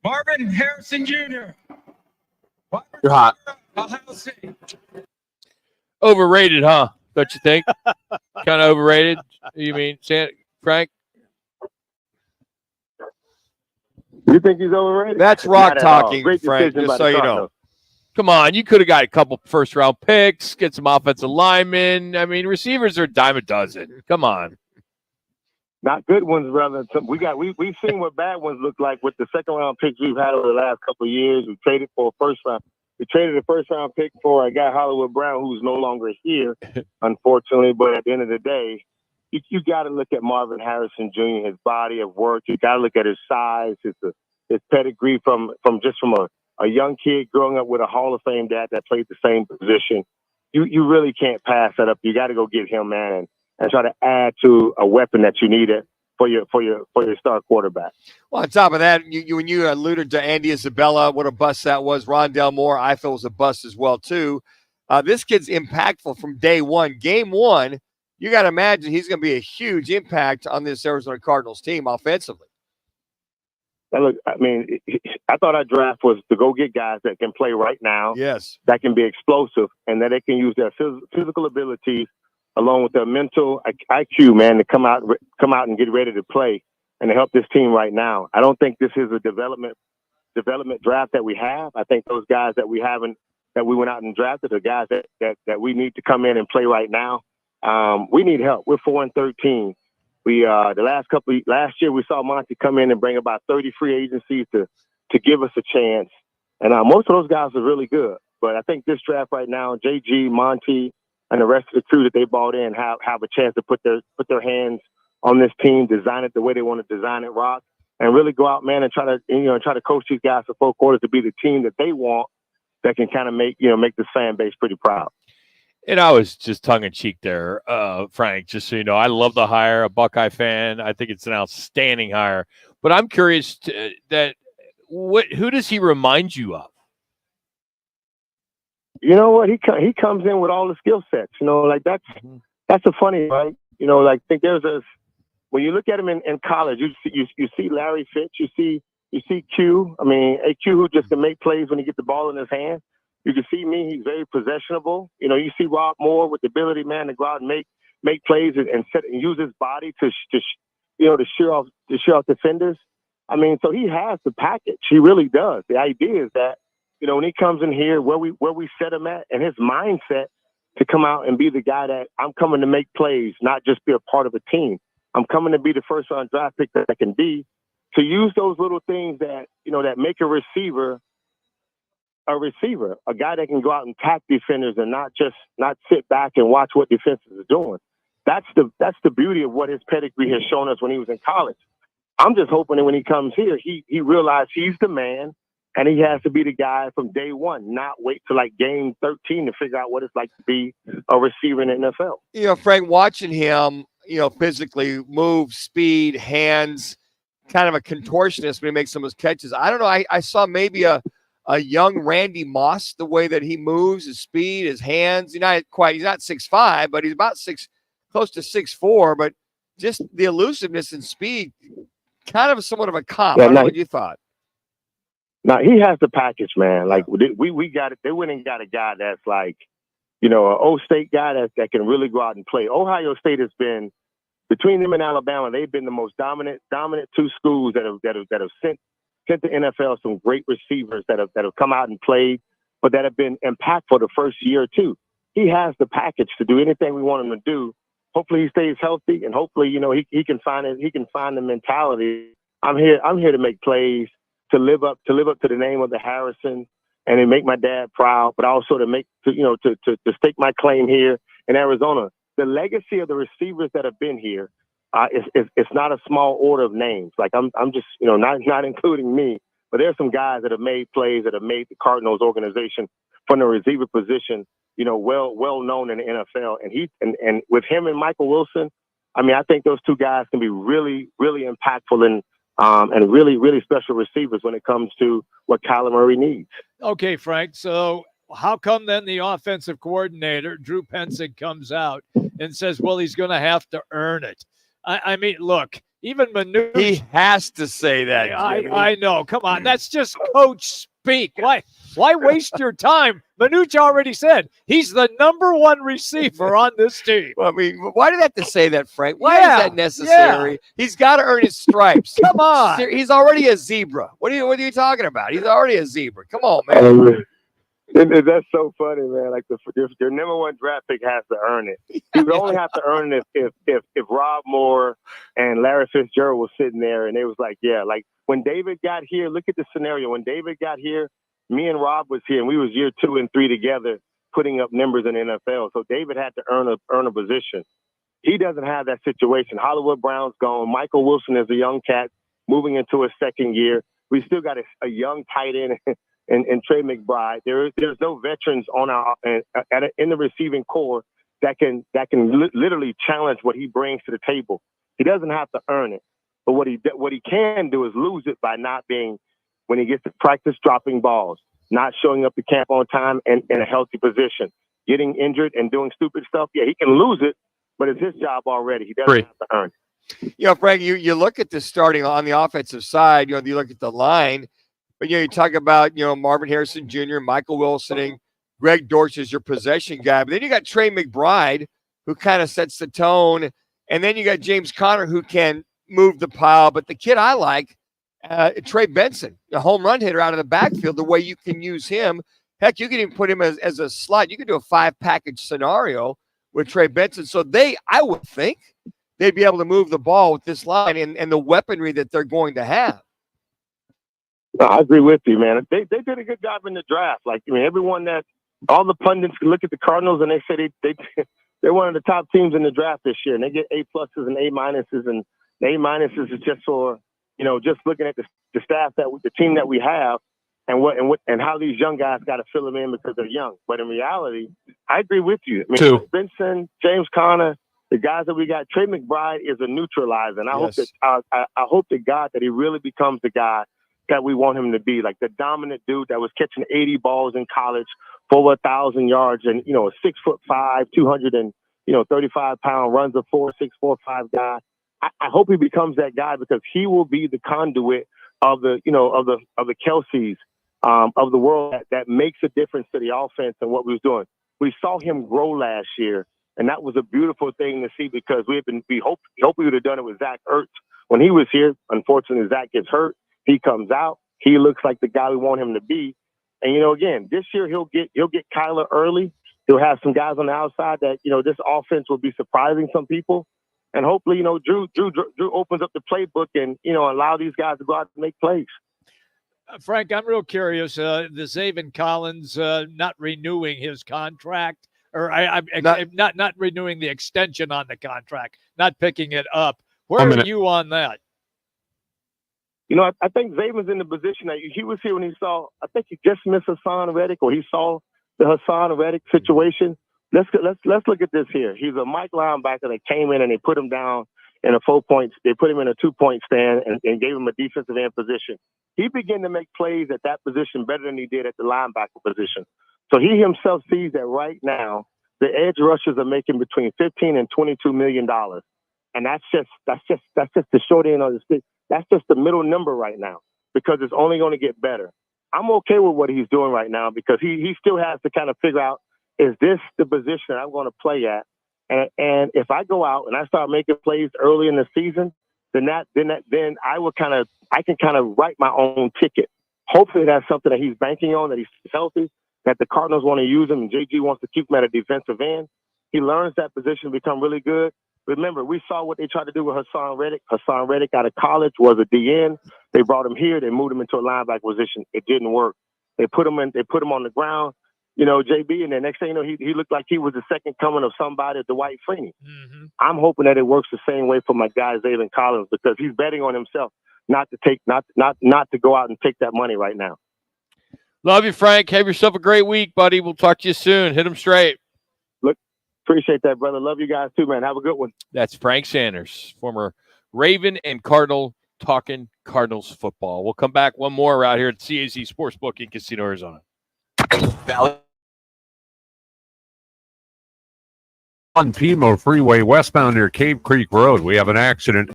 Marvin Harrison Jr. You're hot. Ohio State. Overrated, huh? Don't you think? Kind of overrated. You mean, Frank? You think he's overrated? That's rock talking, Great Frank, decision just by so the you Cardinals. know. Come on, you could have got a couple first-round picks, get some offensive linemen. I mean, receivers are a dime a dozen. Come on. Not good ones, brother. We've seen what bad ones look like with the second round picks we've had over the last couple of years. We traded for a first round. We traded a first round pick for a guy, Hollywood Brown, who's no longer here, unfortunately. But at the end of the day, you got to look at Marvin Harrison Jr., his body of work. You got to look at his size, his pedigree from a young kid growing up with a Hall of Fame dad that played the same position. You really can't pass that up. You got to go get him, man, and try to add to a weapon that you needed for your star quarterback. Well, on top of that, when you alluded to Andy Isabella, what a bust that was. Rondell Moore, I feel, was a bust as well, too. This kid's impactful from day one. Game one, you got to imagine he's going to be a huge impact on this Arizona Cardinals team offensively. Now, look, I mean, I thought our draft was to go get guys that can play right now, yes, that can be explosive, and that they can use their physical abilities along with their mental IQ, man, to come out and get ready to play and to help this team right now. I don't think this is a development draft that we have. I think those guys that we went out and drafted are guys that we need to come in and play right now. We need help. We're 4-13. Last year we saw Monty come in and bring about 30 free agencies to give us a chance. And most of those guys are really good. But I think this draft right now, JG, Monty, and the rest of the crew that they brought in have a chance to put their hands on this team, design it the way they want to design it, Rock, and really go out, man, and try to coach these guys for 4 quarters to be the team that they want, that can kind of make this fan base pretty proud. And I was just tongue-in-cheek there, Frank, just so you know. I love the hire, a Buckeye fan. I think it's an outstanding hire. But I'm curious who does he remind you of? You know what? He comes in with all the skill sets. Like that's a funny, right? Like I think when you look at him in college, you see Larry Fitz, you see Q. I mean, a Q who just can make plays when he gets the ball in his hand. You can see me; he's very possessionable. You see Rob Moore with the ability, man, to go out and make plays and use his body to shear off defenders. I mean, so he has the package. He really does. The idea is that when he comes in here, where we set him at, and his mindset to come out and be the guy that I'm coming to make plays, not just be a part of a team. I'm coming to be the first round draft pick that I can be. To use those little things that that make a receiver, a guy that can go out and tap defenders and not sit back and watch what defenses are doing. That's the beauty of what his pedigree has shown us when he was in college. I'm just hoping that when he comes here, he realizes he's the man, and he has to be the guy from day one, not wait till like game 13 to figure out what it's like to be a receiver in the NFL. Frank, watching him, physically move, speed, hands, kind of a contortionist when he makes some of his catches. I don't know. I saw maybe a young Randy Moss, the way that he moves, his speed, his hands. He's not 6'5", but he's about close to 6'4", but just the elusiveness and speed, kind of somewhat of a cop. I don't know what you thought. Now he has the package, man. Like we got it. They went and got a guy that's like, an Ohio State guy that can really go out and play. Ohio State has been, between them and Alabama, they've been the most dominant 2 schools that have sent the NFL some great receivers that have come out and played, but that have been impactful the first year or two. He has the package to do anything we want him to do. Hopefully he stays healthy, and hopefully he can find it. He can find the mentality. I'm here to make plays, to live up to the name of the Harrison, and to make my dad proud, but also to stake my claim here in Arizona. The legacy of the receivers that have been here, it's not a small order of names. Like I'm just not including me, but there's some guys that have made plays that have made the Cardinals organization from the receiver position, well known in the NFL. And with him and Michael Wilson, I mean, I think those 2 guys can be really, really impactful and really, really special receivers when it comes to what Kyler Murray needs. Okay, Frank. So how come then the offensive coordinator, Drew Pensick, comes out and says, well, he's going to have to earn it? I mean, look, Even Manute. He has to say that, Jimmy. I know. Come on. That's just coach speak. Why waste your time? Manute already said he's the #1 receiver on this team. Well, I mean, why did they have to say that, Frank? Why Yeah, is that necessary? He's got to earn his stripes. Come on. He's already a zebra. What are you talking about? He's already a zebra. Come on, man. That's so funny, man. Like your #1 draft pick has to earn it. He would only have to earn it if Rob Moore and Larry Fitzgerald was sitting there and it was like, yeah, like when David got here, look at the scenario. When David got here, me and Rob was here and we was year 2 and 3 together putting up numbers in the NFL. So David had to earn a position. He doesn't have that situation. Hollywood Brown's gone. Michael Wilson is a young cat moving into his second year. We still got a young tight end and Trey McBride. There's no veterans on our in the receiving core that can literally challenge what he brings to the table. He doesn't have to earn it, but what he can do is lose it by not being, when he gets to practice, dropping balls, not showing up to camp on time and in a healthy position, getting injured and doing stupid stuff. Yeah, he can lose it, but it's his job already. He doesn't have to earn it. You know, Frank, you look at the starting on the offensive side. You know, you look at the line. But, you talk about, Marvin Harrison Jr., Michael Wilsoning, Greg Dortch is your possession guy. But then you got Trey McBride, who kind of sets the tone. And then you got James Conner, who can move the pile. But the kid I like, Trey Benson, a home run hitter out of the backfield, the way you can use him. Heck, you can even put him as a slot. You can do a 5-package scenario with Trey Benson. So I would think they'd be able to move the ball with this line and the weaponry that they're going to have. No, I agree with you, man. They did a good job in the draft. Like, I mean, all the pundits look at the Cardinals and they say they're one of the top teams in the draft this year, and they get A+ and A-, and the A- is just for, just looking at the staff the team that we have, and how these young guys got to fill them in because they're young. But in reality, I agree with you. I mean, Benson, James Conner, the guys that we got, Trey McBride is a neutralizer, and I hope to God that he really becomes the guy that we want him to be, like the dominant dude that was catching 80 balls in college for over 1,000 yards, and a 6'5", 235-pound, runs a 4.6, 4.5 guy. I hope he becomes that guy because he will be the conduit of the Kelseys of the world that makes a difference to the offense and what we was doing. We saw him grow last year, and that was a beautiful thing to see because we hope we would have done it with Zach Ertz when he was here. Unfortunately, Zach gets hurt. He comes out. He looks like the guy we want him to be. And, again, this year he'll get Kyler early. He'll have some guys on the outside that, this offense will be surprising some people. And hopefully, Drew opens up the playbook and, allow these guys to go out and make plays. Frank, I'm real curious. The Zaven Collins not renewing his contract, or not renewing the extension on the contract, not picking it up. Where are you on that? I think Zaven's in the position that he was here when he saw, I think he just missed Hassan Reddick, or he saw the Hassan Reddick situation. Let's look at this here. He's a Mike linebacker that came in and they put him down in a 4-point. They put him in a 2-point stand and gave him a defensive end position. He began to make plays at that position better than he did at the linebacker position. So he himself sees that right now the edge rushers are making between $15 and $22 million, and that's just the short end of the stick. That's just the middle number right now because it's only going to get better. I'm okay with what he's doing right now because he still has to kind of figure out, is this the position I'm going to play at? And if I go out and I start making plays early in the season, then I can kind of write my own ticket. Hopefully that's something that he's banking on, that he's healthy, that the Cardinals want to use him and JG wants to keep him at a defensive end. He learns that position, become really good. Remember, we saw what they tried to do with Hassan Reddick. Hassan Reddick out of college was a DN. They brought him here. They moved him into a linebacker position. It didn't work. They put him on the ground, JB, and the next thing you know, he looked like he was the second coming of somebody, Dwight Freeney. Mm-hmm. I'm hoping that it works the same way for my guy Zaven Collins because he's betting on himself not to go out and take that money right now. Love you, Frank. Have yourself a great week, buddy. We'll talk to you soon. Hit them straight. Appreciate that, brother. Love you guys too, man. Have a good one. That's Frank Sanders, former Raven and Cardinal, talking Cardinals football. We'll come back one more out here at CAZ Sportsbook in Casino, Arizona. On Pimo Freeway westbound near Cave Creek Road, we have an accident.